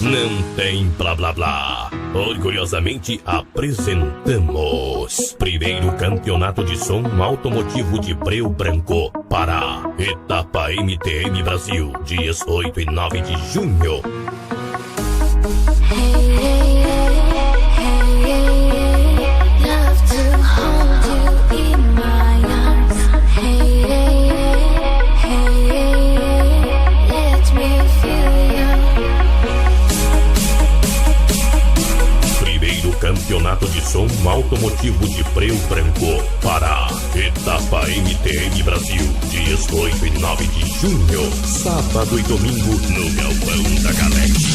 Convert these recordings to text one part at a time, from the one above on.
não tem blá blá blá. Orgulhosamente apresentamos primeiro campeonato de som automotivo de Breu Branco, Pará. Etapa MTM Brasil, dias 8 e 9 de junho. Campeonato de som automotivo de Breu Branco, Pará. Etapa MTM Brasil, dias 8 e 9 de junho. Sábado e domingo no Galpão da Galete.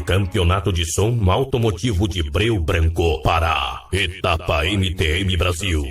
Campeonato de som automotivo de Breu Branco, Pará. Etapa MTM Brasil.